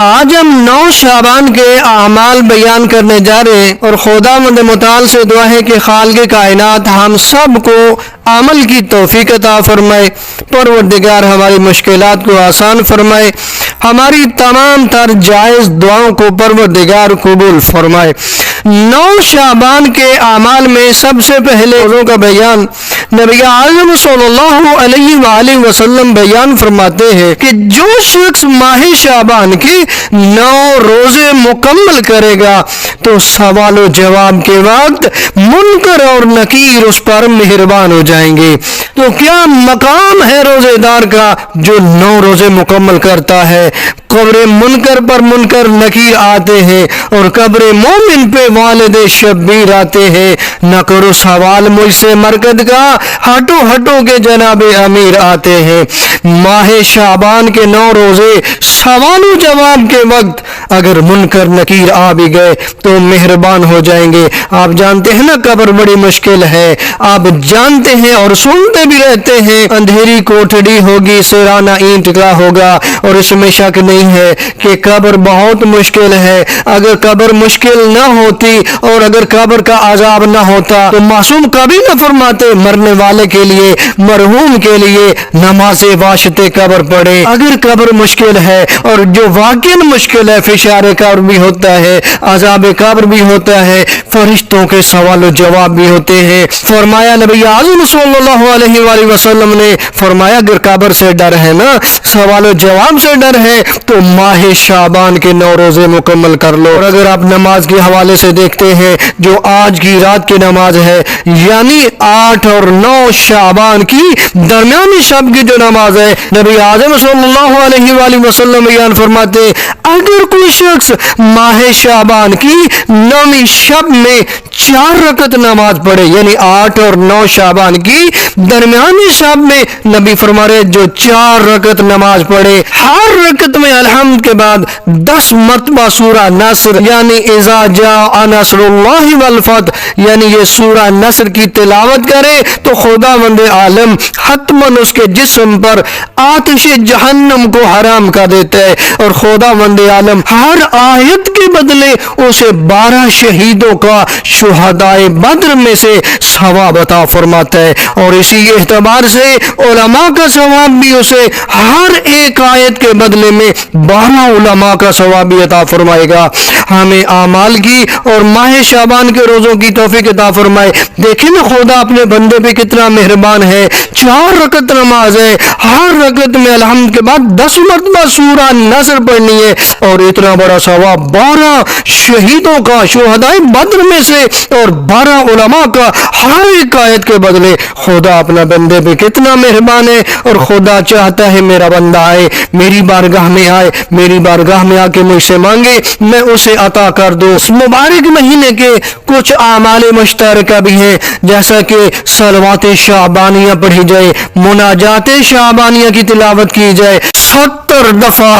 آج ہم 9 شعبان کے اعمال بیان کرنے جا رہے ہیں، اور خداوند متعال سے دعا ہے کہ خالق کائنات ہم سب کو عمل کی توفیق عطا فرمائے۔ پروردگار ہماری مشکلات کو آسان فرمائے، ہماری تمام تر جائز دعاؤں کو پروردگار قبول فرمائے۔ 9 شعبان کے اعمال میں سب سے پہلے روزوں کا بیان نبی اعظم صلی اللہ علیہ وآلہ وسلم بیان فرماتے ہیں کہ جو شخص ماہ شعبان کی 9 روزے مکمل کرے گا تو سوال و جواب کے وقت منکر اور نکیر اس پر مہربان ہو جائیں گے۔ تو کیا مقام ہے روزے دار کا جو 9 روزے مکمل کرتا ہے؟ قبر منکر پر منکر نکیر آتے ہیں، اور قبر مومن پہ والد شبیر آتے ہیں۔ نہ کرو سوال مجھ سے مرکد کا، ہٹو ہٹو کے جناب امیر آتے ہیں۔ ماہ شعبان کے 9 روزے سوال و جواب کے وقت اگر منکر نکیر آ بھی گئے تو مہربان ہو جائیں گے۔ آپ جانتے ہیں نا قبر بڑی مشکل ہے، آپ جانتے ہیں اور سنتے بھی رہتے ہیں، اندھیری کوٹڑی ہوگی، سیرانہ اینٹ کا ہوگا، اور اس میں شک نہیں ہے کہ قبر بہت مشکل ہے۔ اگر قبر مشکل نہ ہوتی اور اگر قبر کا عذاب نہ ہوتا تو معصوم کبھی نہ فرماتے مرنے والے کے لیے، مرحوم کے لیے نماز واسطے قبر پڑھے۔ اگر قبر مشکل ہے اور جو واقعی مشکل ہے، فشار قبر بھی ہوتا ہے، عذاب قبر بھی ہوتا ہے، فرشتوں کے سوال و جواب بھی ہوتے ہیں۔ فرمایا نبی اعظم صلی اللہ علیہ وآلہ وسلم نے فرمایا اگر قبر سے ڈر ہے نا، سوال و جواب سے ڈر ہے تو ماہ شعبان کے 9 روزے مکمل کر لو۔ اور اگر آپ نماز کے حوالے سے دیکھتے ہیں جو آج کی رات کی نماز ہے، یعنی 8 اور 9 شعبان کی درمیانی شب کی جو نماز ہے، نبی اعظم صلی اللہ علیہ وآلہ وسلم بیان فرماتے اگر کوئی شخص ماہ شعبان کی 9ویں شب میں 4 رکعت نماز پڑھے، یعنی 8 اور 9 شعبان کی درمیانی شب میں نبی فرما رہے جو 4 رکعت نماز پڑھے، ہر رکعت میں الحمد کے بعد 10 مرتبہ سورہ نصر یعنی اذا جاء نصر اللہ والفتح یعنی یہ سورہ نصر کی تلاوت کرے تو خداوند عالم حتماً اس کے جسم پر آتش جہنم کو حرام کر دیتا ہے، اور خداوند عالم ہر آیت کے بدلے اسے 12 شہیدوں کا شہدائے بدر میں سے ثواب عطا فرماتا ہے۔ اور اسی اعتبار سے علماء کا ثواب بھی اسے ہر ایک آیت کے بدلے میں 12 علماء کا ثواب بھی عطا فرمائے گا۔ ہمیں اعمال کی اور ماہ شعبان کے روزوں کی توفیق عطا فرمائے۔ دیکھیں نا خدا اپنے بندے پہ کتنا مہربان ہے۔ 4 رکعت نماز ہے، ہر رکعت میں الحمد کے بعد 10 مرتبہ سورہ نصر پڑھنی ہے، اور اتنا بڑا ثواب 12 شہیدوں کا شہدائے بدر میں سے اور 12 علماء کا ہر ایک آیت کے بدلے۔ خدا اپنا بندے پہ کتنا مہربان ہے، اور خدا چاہتا ہے میرا بندہ آئے، میری بارگاہ میں آئے، میری بارگاہ میں آ کے مجھ سے مانگے، میں اسے عطا کر دوں۔ اس مبارک مہینے کے کچھ اعمال مشترکہ بھی ہیں، جیسا کہ صلوات شعبانیہ پڑھی جائے، مناجات شعبانیہ کی تلاوت کی جائے، 70 دفعہ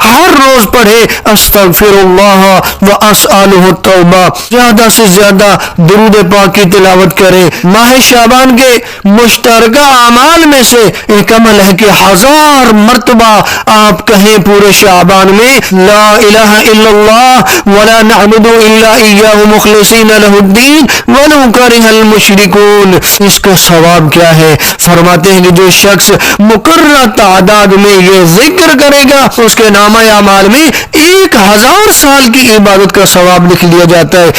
ہر روز پڑھے استغفر اللہ و اسألہ التوبہ، زیادہ سے زیادہ درود پاک کی تلاوت کریں۔ ماہ شعبان کے مشترکہ اعمال میں سے ایک عمل ہے کہ 1000 مرتبہ آپ کہیں پورے شعبان میں لا الہ الا اللہ ولا نعبد الا ایاہ مخلصین لہ الدین ولو کرہ المشرکون۔ اس کا ثواب کیا ہے؟ فرماتے ہیں کہ جو شخص مقررہ تعداد میں یہ ذکر کرے گا اس کے نامہ اعمال میں 1000 سال کی عبادت کا ثواب لکھ لیا جاتا ہے۔